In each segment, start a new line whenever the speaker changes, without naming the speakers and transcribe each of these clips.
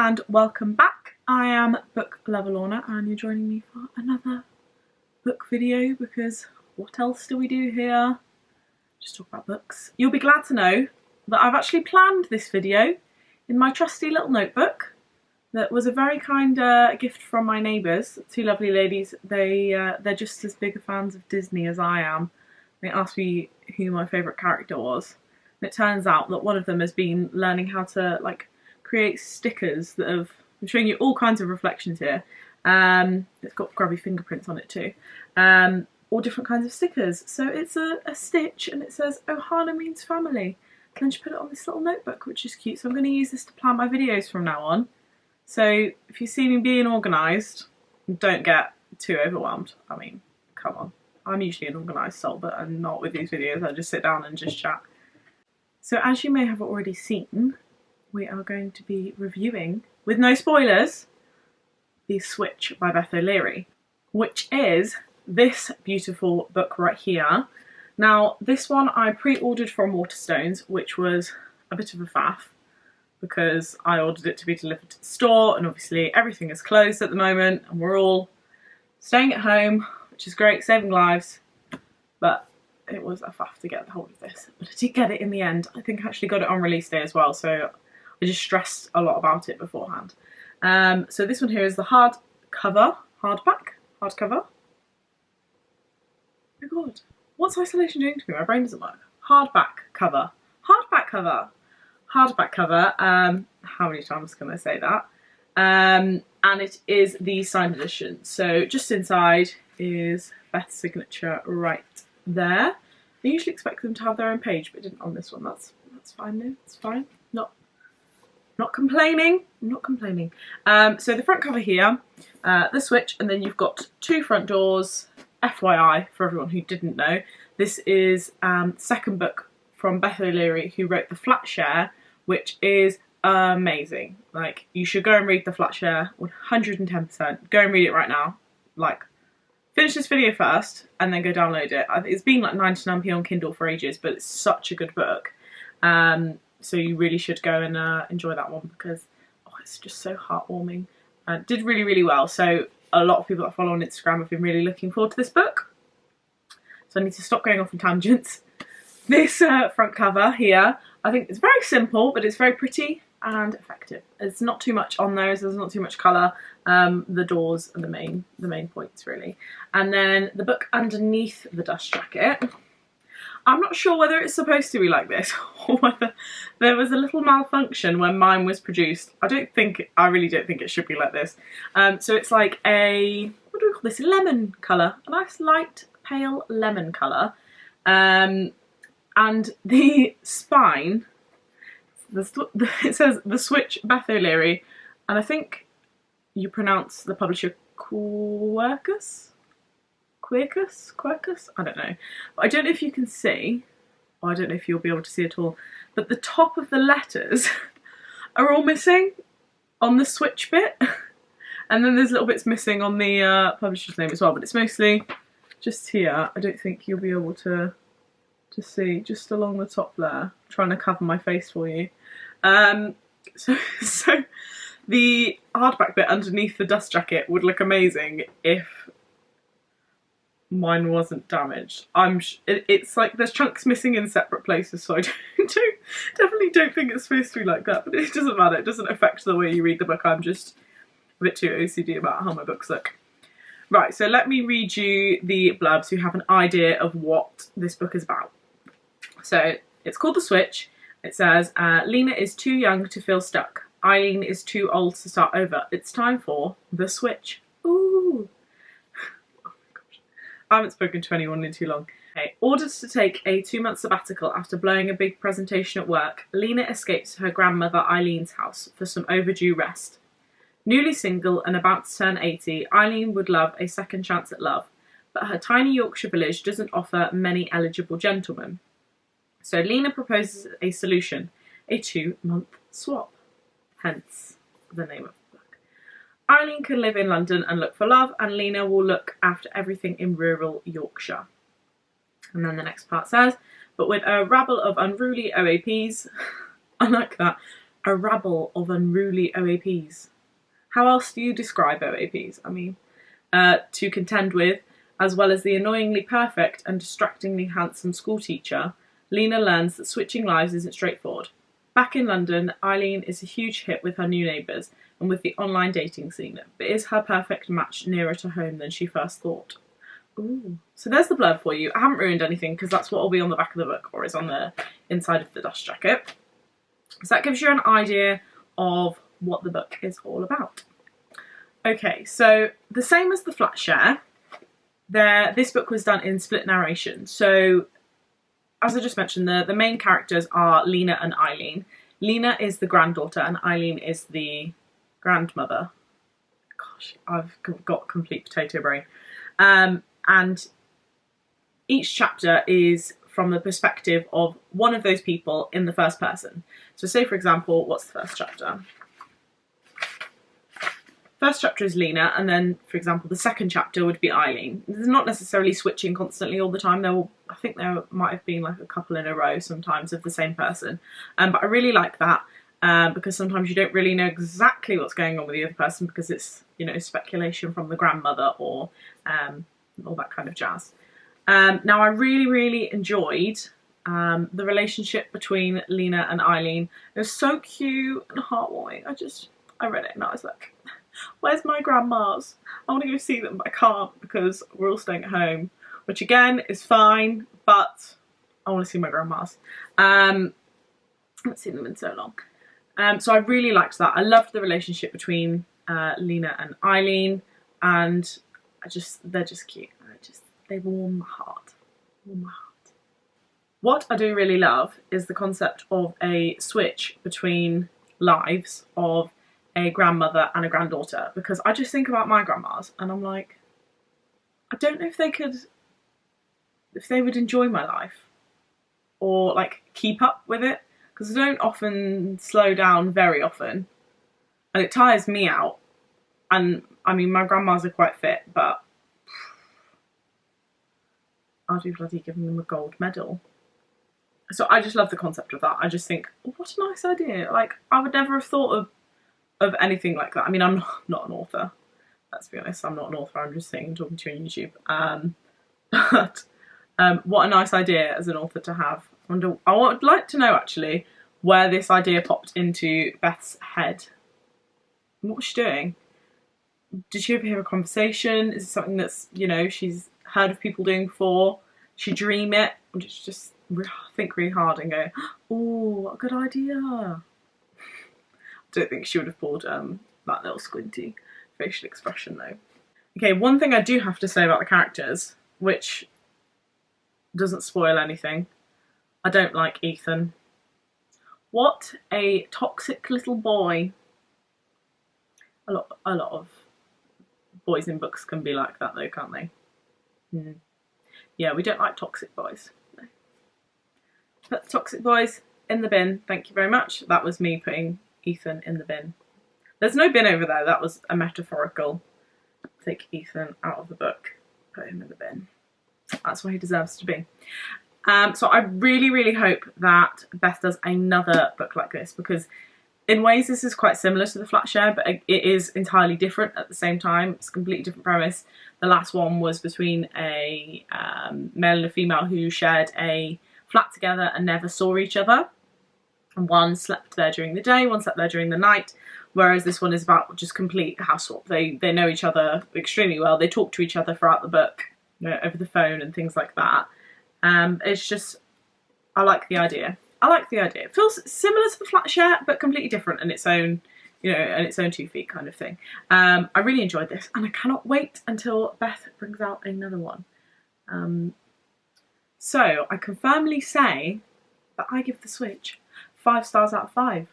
and welcome back. I am Book Lover Lorna and you're joining me for another book video because what else do we do here? Just talk about books. You'll be glad to know that I've actually planned this video in my trusty little notebook that was a very kind gift from my neighbours, two lovely ladies. They're just as big fans of Disney as I am. They asked me who my favourite character was. And it turns out that one of them has been learning how to create stickers that have, I'm showing you all kinds of reflections here. It's got grubby fingerprints on it too. All different kinds of stickers. So it's a stitch and it says Ohana means family. And then she put it on this little notebook, which is cute. So I'm going to use this to plan my videos from now on. So if you see me being organised, don't get too overwhelmed. I mean, come on. I'm usually an organised soul, but I'm not with these videos. I just sit down and just chat. So as you may have already seen, we are going to be reviewing, with no spoilers, The Switch by Beth O'Leary, which is this beautiful book right here. Now, this one I pre-ordered from Waterstones, which was a bit of a faff because I ordered it to be delivered to the store and obviously everything is closed at the moment and we're all staying at home, which is great, saving lives, but it was a faff to get hold of this. But I did get it in the end. I think I actually got it on release day as well, so I just stressed a lot about it beforehand. So this one here is the hardback. Oh my god, what's isolation doing to me? My brain doesn't work. Hardback cover. How many times can I say that? And it is the signed edition. So just inside is Beth's signature right there. I usually expect them to have their own page, but it didn't on this one. That's fine though. It's fine. Not complaining. I'm not complaining. So the front cover here, the switch, and then you've got two front doors. FYI, for everyone who didn't know, this is second book from Beth O'Leary, who wrote The Flat Share, which is amazing. Like, you should go and read The Flat Share 110%. Go and read it right now. Like, finish this video first and then go download it. It's been like 99p on Kindle for ages, but it's such a good book. So you really should go and enjoy that one because it's just so heartwarming. Did really, really well. So a lot of people that I follow on Instagram have been really looking forward to this book. So I need to stop going off on tangents. This front cover here, I think it's very simple, but it's very pretty and effective. There's not too much on there, so there's not too much colour. The doors are the main points really. And then the book underneath the dust jacket. I'm not sure whether it's supposed to be like this or whether there was a little malfunction when mine was produced. I really don't think it should be like this. So it's like a, what do we call this? Lemon colour, a nice light pale lemon colour. And the spine, it says The Switch, Beth O'Leary, and I think you pronounce the publisher Quercus? I don't know. But I don't know if you can see, or I don't know if you'll be able to see at all, but the top of the letters are all missing on the switch bit. And then there's little bits missing on the publisher's name as well, but it's mostly just here. I don't think you'll be able to see, just along the top there. I'm trying to cover my face for you. So the hardback bit underneath the dust jacket would look amazing if mine wasn't damaged. It's like there's chunks missing in separate places, so I definitely don't think it's supposed to be like that, but it doesn't matter. It doesn't affect the way you read the book. I'm just a bit too OCD about how my books look. Right, so let me read you the blurb so you have an idea of what this book is about. So it's called The Switch. It says, Lena is too young to feel stuck. Eileen is too old to start over. It's time for the switch. Ooh. I haven't spoken to anyone in too long. Okay. Ordered to take a 2-month sabbatical after blowing a big presentation at work, Lena escapes her grandmother Eileen's house for some overdue rest. Newly single and about to turn 80, Eileen would love a second chance at love, but her tiny Yorkshire village doesn't offer many eligible gentlemen. So Lena proposes a solution, a 2-month swap, hence the name of the book. Eileen can live in London and look for love, and Lena will look after everything in rural Yorkshire. And then the next part says, but with a rabble of unruly OAPs, I like that, a rabble of unruly OAPs. How else do you describe OAPs? I mean, to contend with, as well as the annoyingly perfect and distractingly handsome schoolteacher, Lena learns that switching lives isn't straightforward. Back in London, Eileen is a huge hit with her new neighbours and with the online dating scene, but is her perfect match nearer to home than she first thought? Ooh. So there's the blurb for you. I haven't ruined anything because that's what will be on the back of the book, or is on the inside of the dust jacket. So that gives you an idea of what the book is all about. Okay, so the same as the flat share, this book was done in split narration. So as I just mentioned, the main characters are Lena and Eileen. Lena is the granddaughter and Eileen is the grandmother. Gosh, I've got complete potato brain. And each chapter is from the perspective of one of those people in the first person. So say, for example, what's the first chapter? First chapter is Lena, and then, for example, the second chapter would be Eileen. They're not necessarily switching constantly all the time. I think there might have been like a couple in a row sometimes of the same person. But I really like that because sometimes you don't really know exactly what's going on with the other person because it's, you know, speculation from the grandmother or all that kind of jazz. Now, I really, really enjoyed the relationship between Lena and Eileen. It was so cute and heartwarming. I read it and I was like, where's my grandmas? I want to go see them, but I can't because we're all staying at home, which again is fine, but I want to see my grandmas. I haven't seen them in so long. So I really liked that. I loved the relationship between Lena and Eileen, and they're just cute. They warm my heart. What I do really love is the concept of a switch between lives of a grandmother and a granddaughter, because I just think about my grandmas and I'm like, I don't know if they would enjoy my life or like keep up with it, because I don't often slow down very often and it tires me out. And I mean, my grandmas are quite fit, but I'd be bloody giving them a gold medal. So I just love the concept of that. I just think, oh, what a nice idea. Like, I would never have thought of anything like that. I mean, I'm not an author. Let's be honest, I'm not an author. I'm just sitting and talking to you on YouTube. But what a nice idea as an author to have. I would like to know, actually, where this idea popped into Beth's head. What was she doing? Did she overhear a conversation? Is it something that's, you know, she's heard of people doing before? She dream it? Or just think really hard and go, oh, what a good idea. I don't think she would have pulled that little squinty facial expression though. Okay, one thing I do have to say about the characters, which doesn't spoil anything, I don't like Ethan. What a toxic little boy. A lot of boys in books can be like that though, can't they? Yeah, we don't like toxic boys. No. Put the toxic boys in the bin, thank you very much. That was me putting Ethan in the bin. There's no bin over there, that was a metaphorical. Take Ethan out of the book, put him in the bin. That's where he deserves to be. So I really, really hope that Beth does another book like this, because in ways this is quite similar to the flat share, but it is entirely different at the same time. It's a completely different premise. The last one was between a male and a female who shared a flat together and never saw each other. And one slept there during the day, one slept there during the night, whereas this one is about just complete house swap. They know each other extremely well. They talk to each other throughout the book, you know, over the phone and things like that. It's just, I like the idea. It feels similar to the flat share, but completely different in its own, you know, in its own 2 feet kind of thing. I really enjoyed this, and I cannot wait until Beth brings out another one. So I can firmly say that I give The Switch 5 stars out of 5.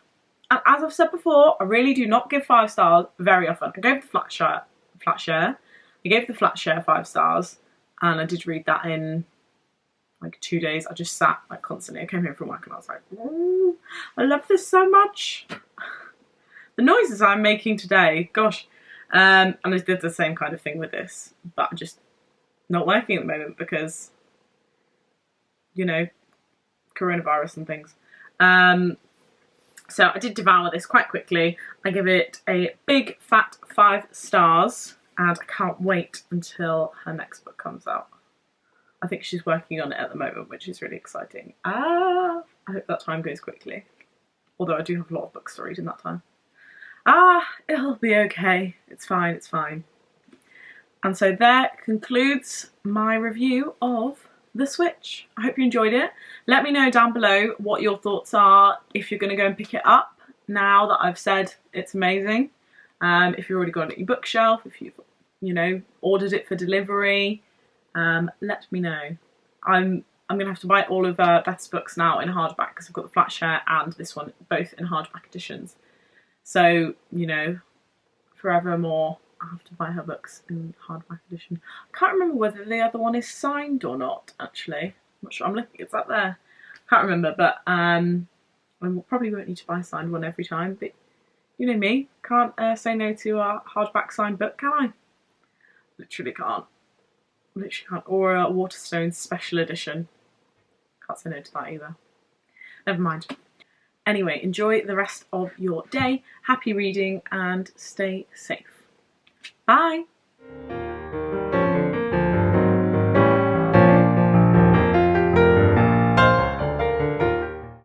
And as I've said before, I really do not give 5 stars very often. I gave the flat share. I gave the flat share 5 stars, and I did read that in like 2 days. I just sat like constantly. I came home from work and I was like, oh, I love this so much. The noises I'm making today, gosh. And I did the same kind of thing with this, but I'm just not working at the moment because, you know, coronavirus and things. So I did devour this quite quickly. I give it a big fat 5 stars, and I can't wait until her next book comes out. I think she's working on it at the moment, which is really exciting. I hope that time goes quickly. Although I do have a lot of books to read in that time. It'll be okay. It's fine, it's fine. And so there concludes my review of The Switch. I hope you enjoyed it. Let me know down below what your thoughts are, if you're going to go and pick it up now that I've said it's amazing. If you've already got it at your bookshelf, if you've, you know, ordered it for delivery, let me know. I'm going to have to buy all of Beth's books now in hardback because I've got the Flat Share and this one both in hardback editions. So, you know, forevermore I have to buy her books in hardback edition. I can't remember whether the other one is signed or not, actually. I'm not sure. I'm looking, it's up there. Can't remember, but I probably won't need to buy a signed one every time, but you know me, can't say no to a hardback signed book, can I? Literally can't. Literally can't. Or a Waterstones special edition. Can't say no to that either. Never mind. Anyway, enjoy the rest of your day. Happy reading and stay safe. Bye!